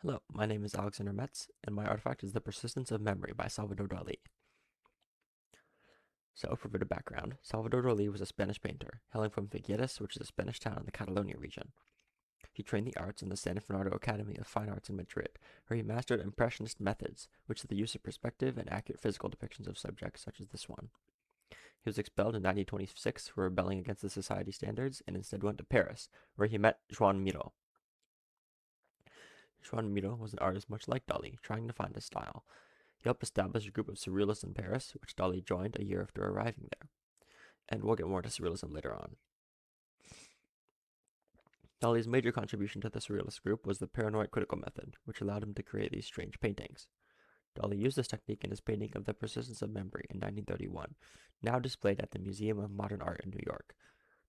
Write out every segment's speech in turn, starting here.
Hello, my name is Alexander Metz, and my artifact is The Persistence of Memory by Salvador Dali. So, for a bit of background, Salvador Dali was a Spanish painter, hailing from Figueres, which is a Spanish town in the Catalonia region. He trained the arts in the San Fernando Academy of Fine Arts in Madrid, where he mastered Impressionist methods, which is the use of perspective and accurate physical depictions of subjects such as this one. He was expelled in 1926 for rebelling against the society standards and instead went to Paris, where he met Joan Miró. Joan Miró was an artist much like Dali, trying to find his style. He helped establish a group of surrealists in Paris, which Dali joined a year after arriving there. And we'll get more into surrealism later on. Dali's major contribution to the surrealist group was the paranoid critical method, which allowed him to create these strange paintings. Dali used this technique in his painting of The Persistence of Memory in 1931, now displayed at the Museum of Modern Art in New York.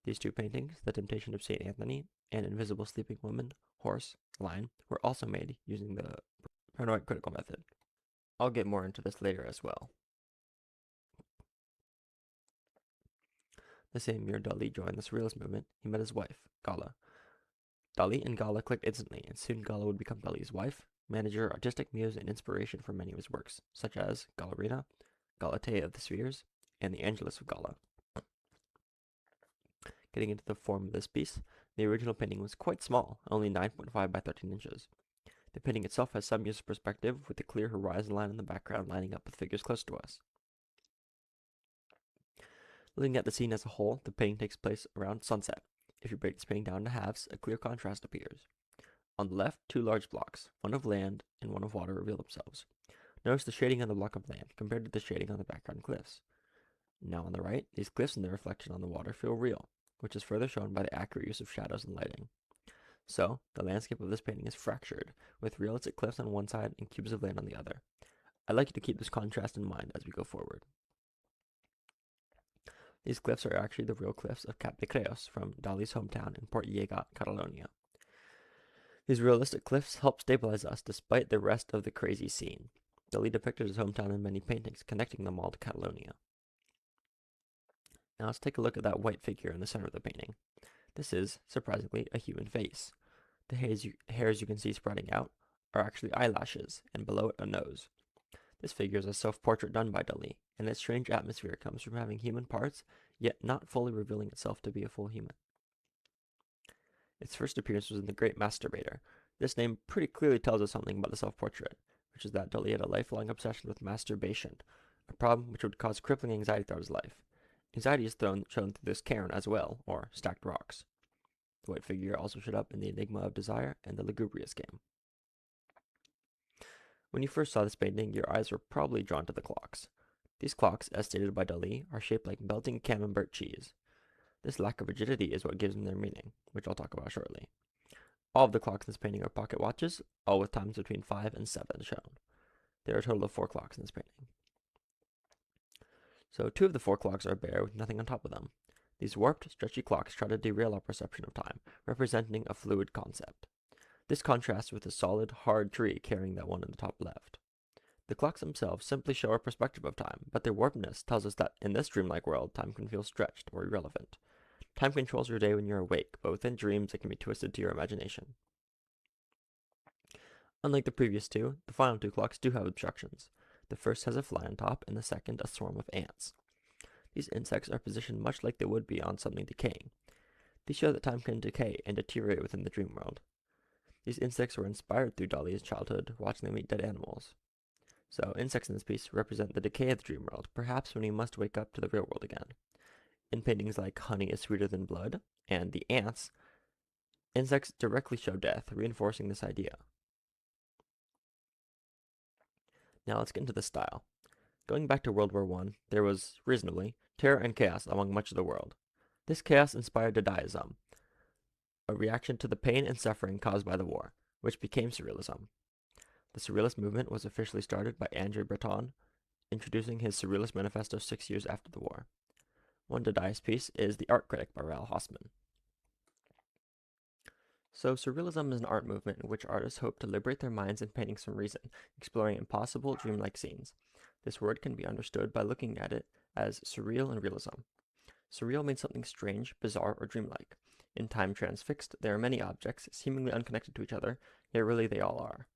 These two paintings, The Temptation of St. Anthony and Invisible Sleeping Woman, Horse, Lion, were also made using the paranoid critical method. I'll get more into this later as well. The same year Dali joined the Surrealist movement, he met his wife, Gala. Dali and Gala clicked instantly, and soon Gala would become Dali's wife, manager, artistic muse, and inspiration for many of his works, such as Gallerina, Galatea of the Spheres, and the Angelus of Gala. Getting into the form of this piece, the original painting was quite small, only 9.5 by 13 inches. The painting itself has some use of perspective, with a clear horizon line in the background lining up with figures close to us. Looking at the scene as a whole, the painting takes place around sunset. If you break this painting down into halves, a clear contrast appears. On the left, two large blocks, one of land and one of water, reveal themselves. Notice the shading on the block of land compared to the shading on the background cliffs. Now on the right, these cliffs and their reflection on the water feel real, which is further shown by the accurate use of shadows and lighting. So, the landscape of this painting is fractured, with realistic cliffs on one side and cubes of land on the other. I'd like you to keep this contrast in mind as we go forward. These cliffs are actually the real cliffs of Cap de Creus from Dali's hometown in Port Llegat, Catalonia. These realistic cliffs help stabilize us despite the rest of the crazy scene. Dali depicted his hometown in many paintings, connecting them all to Catalonia. Now let's take a look at that white figure in the center of the painting. This is, surprisingly, a human face. The hairs you can see spreading out are actually eyelashes, and below it a nose. This figure is a self-portrait done by Dali, and its strange atmosphere comes from having human parts, yet not fully revealing itself to be a full human. Its first appearance was in The Great Masturbator. This name pretty clearly tells us something about the self-portrait, which is that Dali had a lifelong obsession with masturbation, a problem which would cause crippling anxiety throughout his life. Anxiety is shown through this cairn as well, or stacked rocks. The white figure also showed up in The Enigma of Desire and The Lugubrious Game. When you first saw this painting, your eyes were probably drawn to the clocks. These clocks, as stated by Dali, are shaped like melting camembert cheese. This lack of rigidity is what gives them their meaning, which I'll talk about shortly. All of the clocks in this painting are pocket watches, all with times between 5 and 7 shown. There are a total of 4 clocks in this painting. So 2 of the 4 clocks are bare with nothing on top of them. These warped, stretchy clocks try to derail our perception of time, representing a fluid concept. This contrasts with the solid, hard tree carrying that one in the top left. The clocks themselves simply show our perspective of time, but their warpedness tells us that in this dreamlike world, time can feel stretched or irrelevant. Time controls your day when you're awake, but within dreams it can be twisted to your imagination. Unlike the previous 2, the final 2 clocks do have obstructions. The first has a fly on top, and the second a swarm of ants. These insects are positioned much like they would be on something decaying. These show that time can decay and deteriorate within the dream world. These insects were inspired through Dali's childhood, watching them eat dead animals. So, insects in this piece represent the decay of the dream world, perhaps when we must wake up to the real world again. In paintings like Honey is Sweeter Than Blood and The Ants, insects directly show death, reinforcing this idea. Now let's get into the style. Going back to World War I, there was, reasonably, terror and chaos among much of the world. This chaos inspired Dadaism, a reaction to the pain and suffering caused by the war, which became Surrealism. The Surrealist movement was officially started by André Breton, introducing his Surrealist manifesto 6 years after the war. One Dadaist piece is The Art Critic by Raoul Hausmann. So, Surrealism is an art movement in which artists hope to liberate their minds in painting some reason, exploring impossible, dreamlike scenes. This word can be understood by looking at it as surreal and realism. Surreal means something strange, bizarre, or dreamlike. In time transfixed, there are many objects, seemingly unconnected to each other, yet really they all are.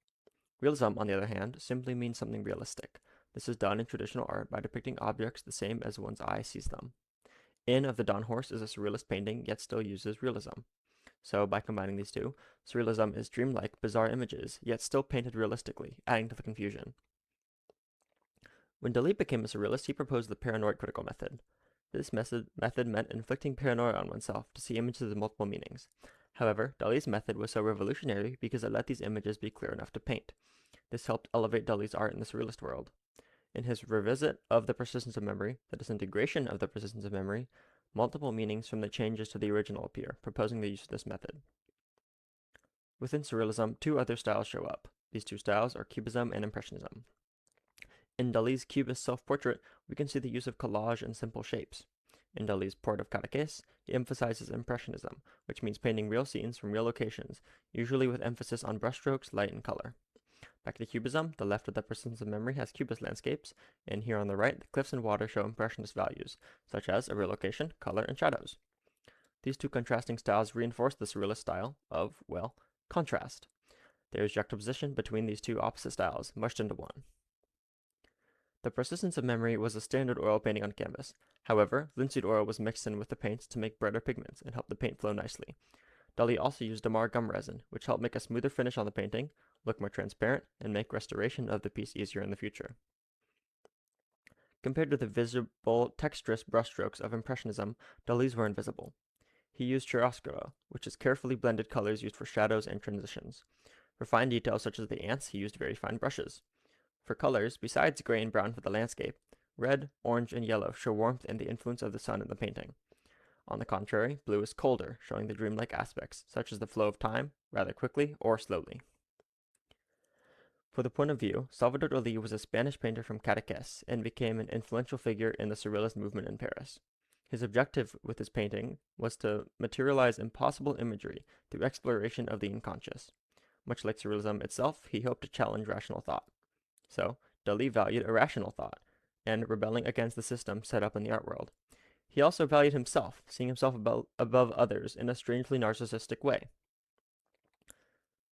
Realism, on the other hand, simply means something realistic. This is done in traditional art by depicting objects the same as one's eye sees them. Inn of the Dawn Horse is a surrealist painting, yet still uses realism. So, by combining these two, surrealism is dreamlike, bizarre images, yet still painted realistically, adding to the confusion. When Dali became a surrealist, he proposed the paranoid critical method. This method meant inflicting paranoia on oneself to see images with multiple meanings. However, Dali's method was so revolutionary because it let these images be clear enough to paint. This helped elevate Dali's art in the surrealist world. In his revisit of the persistence of memory, the disintegration of the persistence of memory, multiple meanings from the changes to the original appear, proposing the use of this method. Within surrealism, two other styles show up. These two styles are Cubism and Impressionism. In Dali's Cubist self-portrait, we can see the use of collage and simple shapes. In Dali's Port of Cadaqués, he emphasizes Impressionism, which means painting real scenes from real locations, usually with emphasis on brushstrokes, light, and color. Back to Cubism, the left of the persistence of memory has Cubist landscapes, and here on the right, the cliffs and water show Impressionist values, such as a real location, color, and shadows. These two contrasting styles reinforce the surrealist style of, well, contrast. There is juxtaposition between these two opposite styles, mushed into one. The persistence of memory was a standard oil painting on canvas. However, linseed oil was mixed in with the paints to make brighter pigments and help the paint flow nicely. Dali also used Damar gum resin, which helped make a smoother finish on the painting, look more transparent, and make restoration of the piece easier in the future. Compared to the visible, texturous brushstrokes of Impressionism, Dali's were invisible. He used chiaroscuro, which is carefully blended colors used for shadows and transitions. For fine details such as the ants, he used very fine brushes. For colors, besides gray and brown for the landscape, red, orange, and yellow show warmth and the influence of the sun in the painting. On the contrary, blue is colder, showing the dreamlike aspects, such as the flow of time, rather quickly or slowly. For the point of view, Salvador Dali was a Spanish painter from Cadaqués and became an influential figure in the Surrealist movement in Paris. His objective with his painting was to materialize impossible imagery through exploration of the unconscious. Much like Surrealism itself, he hoped to challenge rational thought. So, Dali valued irrational thought, and rebelling against the system set up in the art world. He also valued himself, seeing himself above others in a strangely narcissistic way.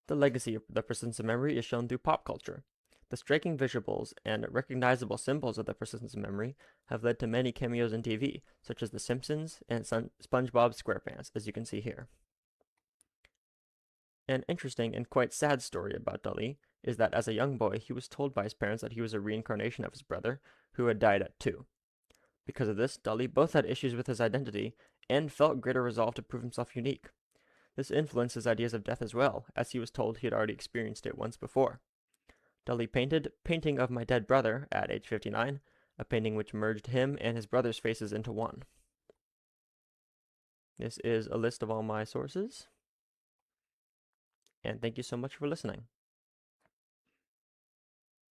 The legacy of the persistence of memory is shown through pop culture. The striking visuals and recognizable symbols of the persistence of memory have led to many cameos in TV, such as The Simpsons and SpongeBob SquarePants, as you can see here. An interesting and quite sad story about Dali is that as a young boy, he was told by his parents that he was a reincarnation of his brother, who had died at 2. Because of this, Dali both had issues with his identity and felt greater resolve to prove himself unique. This influenced his ideas of death as well, as he was told he had already experienced it once before. Dali painted Painting of My Dead Brother at age 59, a painting which merged him and his brother's faces into one. This is a list of all my sources, and thank you so much for listening.